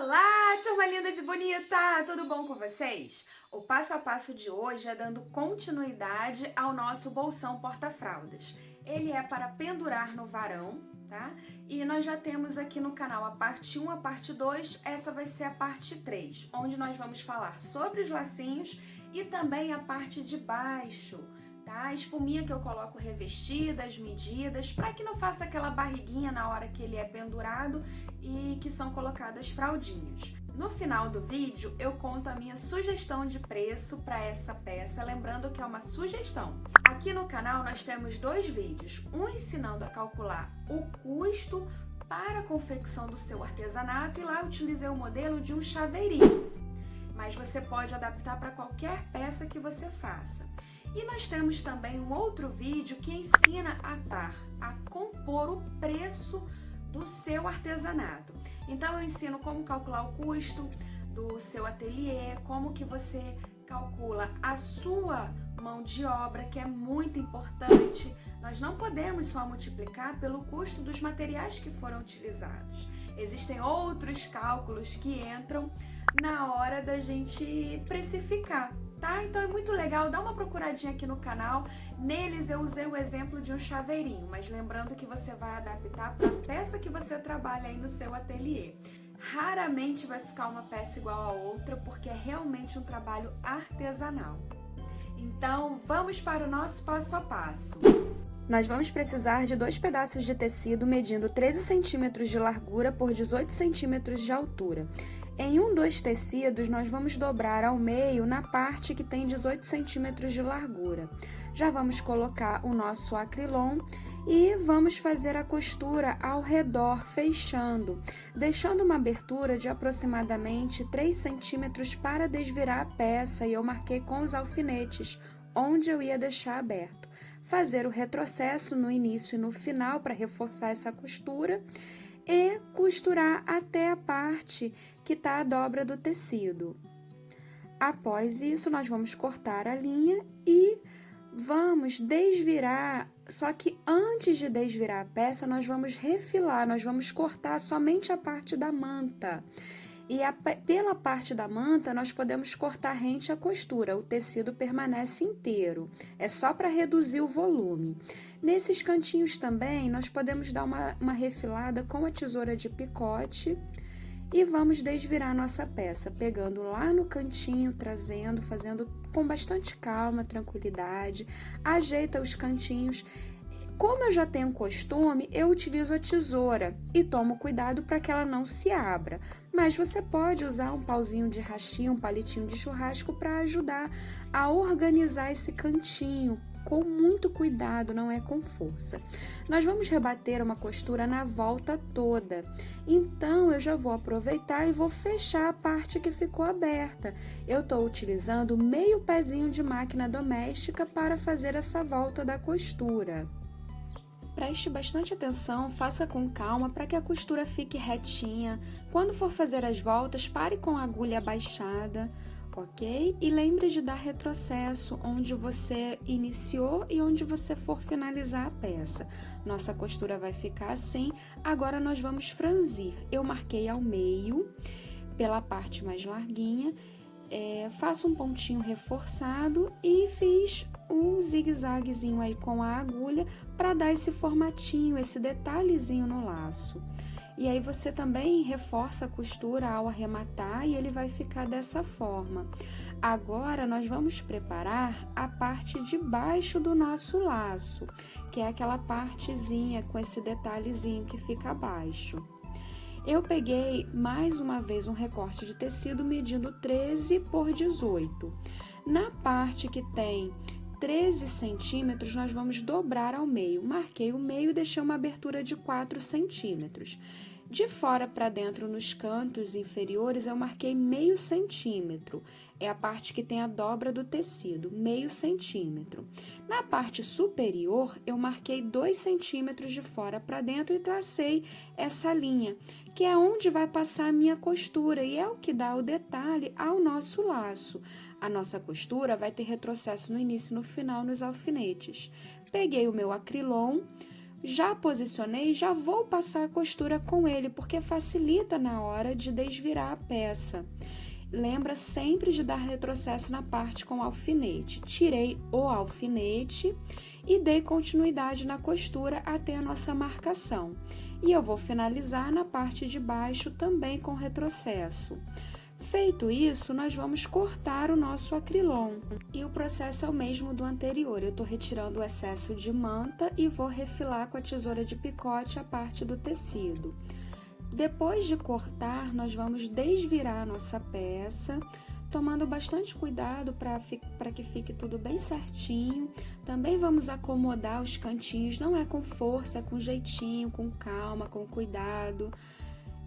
Olá, turma linda de bonita! Tudo bom com vocês? O passo a passo de hoje é dando continuidade ao nosso bolsão porta-fraldas. Ele é para pendurar no varão, tá? E nós já temos aqui no canal a parte 1, a parte 2, essa vai ser a parte 3, onde nós vamos falar sobre os lacinhos e também a parte de baixo, tá? A espuminha que eu coloco revestida, as medidas, para que não faça aquela barriguinha na hora que ele é pendurado e que são colocadas fraldinhas. No final do vídeo eu conto a minha sugestão de preço para essa peça, lembrando que é uma sugestão. Aqui no canal nós temos dois vídeos, um ensinando a calcular o custo para a confecção do seu artesanato e lá eu utilizei o modelo de um chaveirinho, mas você pode adaptar para qualquer peça que você faça. E nós temos também um outro vídeo que ensina a compor o preço do seu artesanato. Então eu ensino como calcular o custo do seu ateliê, como que você calcula a sua mão de obra, que é muito importante. Nós não podemos só multiplicar pelo custo dos materiais que foram utilizados. Existem outros cálculos que entram na hora da gente precificar, tá? Então é muito legal, dá uma procuradinha aqui no canal. Neles eu usei o exemplo de um chaveirinho, mas lembrando que você vai adaptar para a peça que você trabalha aí no seu ateliê. Raramente vai ficar uma peça igual a outra, porque é realmente um trabalho artesanal. Então vamos para o nosso passo a passo. Nós vamos precisar de 2 pedaços de tecido medindo 13 centímetros de largura por 18 centímetros de altura. Em um dos tecidos, nós vamos dobrar ao meio na parte que tem 18 centímetros de largura. Já vamos colocar o nosso acrilon e vamos fazer a costura ao redor, fechando, deixando uma abertura de aproximadamente 3 centímetros para desvirar a peça, e eu marquei com os alfinetes, onde eu ia deixar aberto. Fazer o retrocesso no início e no final para reforçar essa costura e costurar até a parte que está a dobra do tecido. Após isso, nós vamos cortar a linha e vamos desvirar, só que antes de desvirar a peça, nós vamos refilar, nós vamos cortar somente a parte da manta. E pela parte da manta, nós podemos cortar rente a costura, o tecido permanece inteiro, é só para reduzir o volume. Nesses cantinhos também, nós podemos dar uma refilada com a tesoura de picote e vamos desvirar nossa peça, pegando lá no cantinho, trazendo, fazendo com bastante calma, tranquilidade, ajeita os cantinhos. Como eu já tenho costume, eu utilizo a tesoura e tomo cuidado para que ela não se abra. Mas você pode usar um pauzinho de rachinho, um palitinho de churrasco para ajudar a organizar esse cantinho com muito cuidado, não é com força. Nós vamos rebater uma costura na volta toda. Então, eu já vou aproveitar e vou fechar a parte que ficou aberta. Eu estou utilizando meio pezinho de máquina doméstica para fazer essa volta da costura. Preste bastante atenção, faça com calma para que a costura fique retinha. Quando for fazer as voltas, pare com a agulha abaixada, ok? E lembre de dar retrocesso onde você iniciou e onde você for finalizar a peça. Nossa costura vai ficar assim. Agora nós vamos franzir. Eu marquei ao meio, pela parte mais larguinha. Faço um pontinho reforçado e fiz um zigue-zaguezinho aí com a agulha para dar esse formatinho, esse detalhezinho no laço. E aí você também reforça a costura ao arrematar e ele vai ficar dessa forma. Agora nós vamos preparar a parte de baixo do nosso laço, que é aquela partezinha com esse detalhezinho que fica abaixo. Eu peguei mais uma vez um recorte de tecido medindo 13 por 18. Na parte que tem 13 centímetros, nós vamos dobrar ao meio. Marquei o meio e deixei uma abertura de 4 centímetros. De fora para dentro, nos cantos inferiores, eu marquei meio centímetro. É a parte que tem a dobra do tecido, meio centímetro. Na parte superior, eu marquei 2 centímetros de fora para dentro e tracei essa linha, que é onde vai passar a minha costura e é o que dá o detalhe ao nosso laço. A nossa costura vai ter retrocesso no início e no final nos alfinetes. Peguei o meu acrilon, Já posicionei, já vou passar a costura com ele, porque facilita na hora de desvirar a peça. Lembra sempre de dar retrocesso na parte com o alfinete. Tirei o alfinete e dei continuidade na costura até a nossa marcação. E eu vou finalizar na parte de baixo também com retrocesso. Feito isso, nós vamos cortar o nosso acrilon. E o processo é o mesmo do anterior. Eu estou retirando o excesso de manta e vou refilar com a tesoura de picote a parte do tecido. Depois de cortar, nós vamos desvirar a nossa peça, tomando bastante cuidado para que fique tudo bem certinho. Também vamos acomodar os cantinhos, não é com força, é com jeitinho, com calma, com cuidado.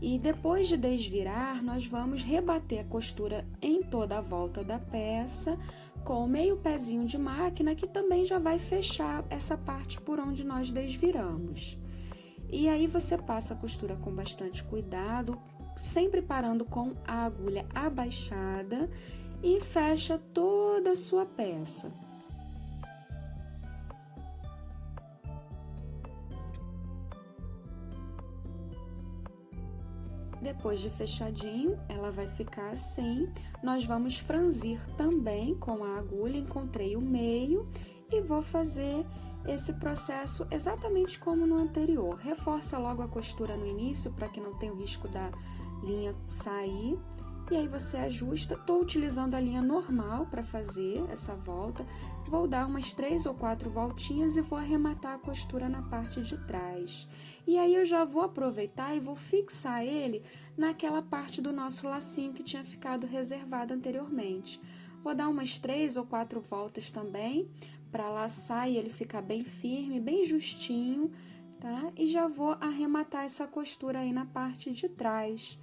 E depois de desvirar, nós vamos rebater a costura em toda a volta da peça com meio pezinho de máquina, que também já vai fechar essa parte por onde nós desviramos. E aí você passa a costura com bastante cuidado, sempre parando com a agulha abaixada e fecha toda a sua peça. Depois de fechadinho, ela vai ficar assim. Nós vamos franzir também com a agulha, encontrei o meio e vou fazer esse processo exatamente como no anterior. Reforça logo a costura no início para que não tenha o risco da linha sair. E aí você ajusta. Estou utilizando a linha normal para fazer essa volta. Vou dar umas 3 ou 4 voltinhas e vou arrematar a costura na parte de trás. E aí eu já vou aproveitar e vou fixar ele naquela parte do nosso lacinho que tinha ficado reservado anteriormente. Vou dar umas 3 ou 4 voltas também para laçar e ele ficar bem firme, bem justinho, tá? E já vou arrematar essa costura aí na parte de trás.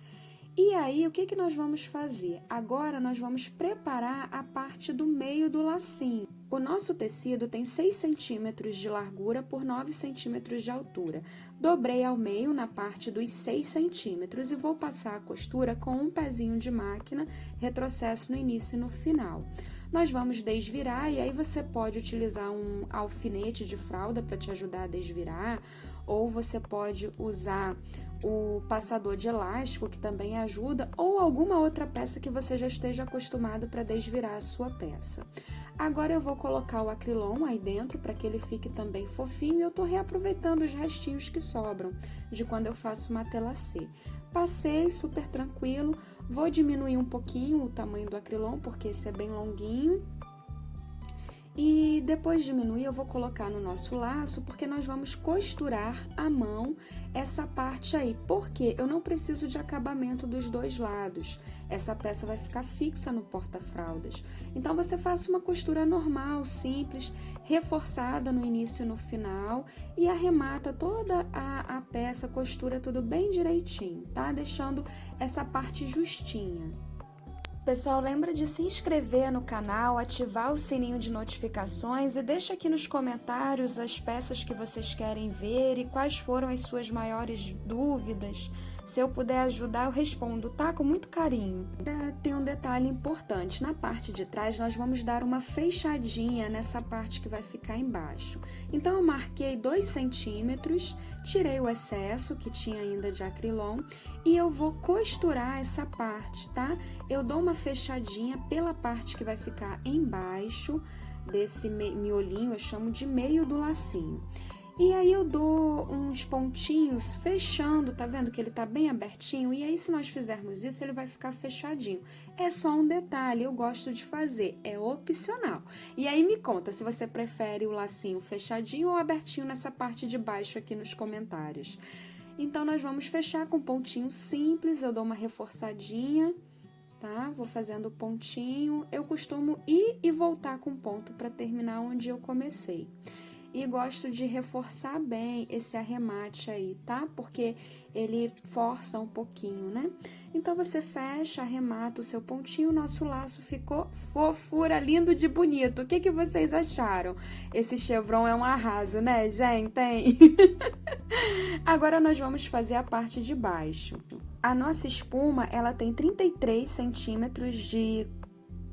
E aí, o que nós vamos fazer? Agora, nós vamos preparar a parte do meio do lacinho. O nosso tecido tem 6 centímetros de largura por 9 centímetros de altura. Dobrei ao meio na parte dos 6 centímetros e vou passar a costura com um pezinho de máquina, retrocesso no início e no final. Nós vamos desvirar e aí você pode utilizar um alfinete de fralda para te ajudar a desvirar, ou você pode usar o passador de elástico, que também ajuda, ou alguma outra peça que você já esteja acostumado para desvirar a sua peça. Agora eu vou colocar o acrilon aí dentro para que ele fique também fofinho e eu tô reaproveitando os restinhos que sobram de quando eu faço matelassê. Passei super tranquilo, vou diminuir um pouquinho o tamanho do acrilon porque esse é bem longuinho. E depois de diminuir, eu vou colocar no nosso laço, porque nós vamos costurar à mão essa parte aí. Porque eu não preciso de acabamento dos dois lados. Essa peça vai ficar fixa no porta-fraldas. Então, você faça uma costura normal, simples, reforçada no início e no final. E arremata toda a peça, costura tudo bem direitinho, tá? Deixando essa parte justinha. Pessoal, lembra de se inscrever no canal, ativar o sininho de notificações e deixa aqui nos comentários as peças que vocês querem ver e quais foram as suas maiores dúvidas. Se eu puder ajudar, eu respondo, tá? Com muito carinho. Tem um detalhe importante. Na parte de trás, nós vamos dar uma fechadinha nessa parte que vai ficar embaixo. Então, eu marquei 2 centímetros, tirei o excesso que tinha ainda de acrilon e eu vou costurar essa parte, tá? Eu dou uma fechadinha pela parte que vai ficar embaixo desse miolinho, eu chamo de meio do lacinho. E aí eu dou uns pontinhos fechando, tá vendo que ele tá bem abertinho? E aí se nós fizermos isso, ele vai ficar fechadinho. É só um detalhe, eu gosto de fazer, é opcional. E aí me conta se você prefere o lacinho fechadinho ou abertinho nessa parte de baixo aqui nos comentários. Então nós vamos fechar com pontinho simples, eu dou uma reforçadinha, tá? Vou fazendo o pontinho, eu costumo ir e voltar com ponto para terminar onde eu comecei. E gosto de reforçar bem esse arremate aí, tá? Porque ele força um pouquinho, né? Então, você fecha, arremata o seu pontinho, o nosso laço ficou fofura, lindo de bonito. O que que vocês acharam? Esse chevron é um arraso, né, gente? Agora, nós vamos fazer a parte de baixo. A nossa espuma, ela tem 33 centímetros de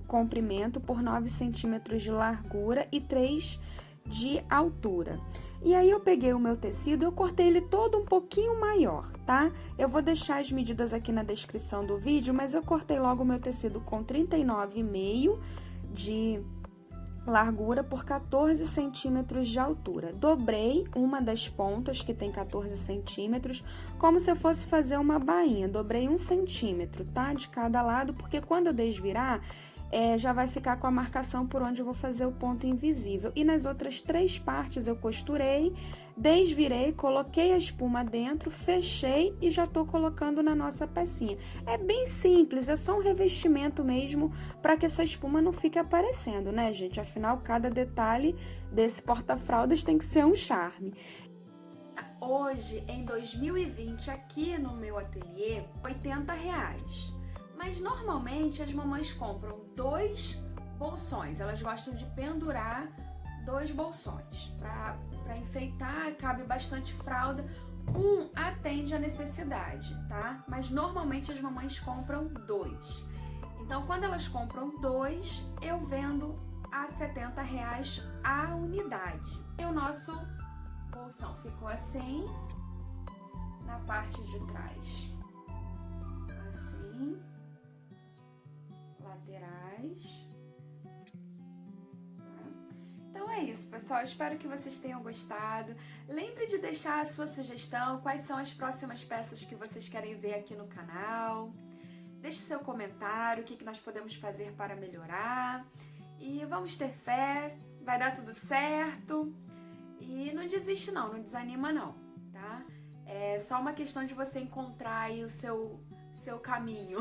comprimento por 9 centímetros de largura e 3 de altura. E aí eu peguei o meu tecido e eu cortei ele todo um pouquinho maior, tá? Eu vou deixar as medidas aqui na descrição do vídeo, mas eu cortei logo o meu tecido com 39,5 de largura por 14 centímetros de altura. Dobrei uma das pontas, que tem 14 centímetros, como se eu fosse fazer uma bainha. Dobrei 1 centímetro, tá? De cada lado, porque quando eu desvirar, já vai ficar com a marcação por onde eu vou fazer o ponto invisível. E nas outras 3 partes eu costurei, desvirei, coloquei a espuma dentro, fechei e já tô colocando na nossa pecinha. É bem simples, é só um revestimento mesmo para que essa espuma não fique aparecendo, né, gente? Afinal, cada detalhe desse porta-fraldas tem que ser um charme. Hoje, em 2020, aqui no meu ateliê, R$80. Mas normalmente as mamães compram 2 bolsões, elas gostam de pendurar 2 bolsões para enfeitar, cabe bastante fralda. Um atende a necessidade, tá? Mas normalmente as mamães compram 2. Então, quando elas compram 2, eu vendo a R$70 a unidade. E o nosso bolsão ficou assim, na parte de trás, assim. Laterais. Então é isso, pessoal. Espero que vocês tenham gostado. Lembre de deixar a sua sugestão, quais são as próximas peças que vocês querem ver aqui no canal. Deixe seu comentário, o que nós podemos fazer para melhorar. E vamos ter fé, vai dar tudo certo. E não desiste não, não desanima não, tá? É só uma questão de você encontrar aí o seu caminho.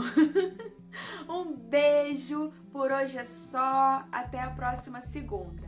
Um beijo, por hoje é só, até a próxima segunda.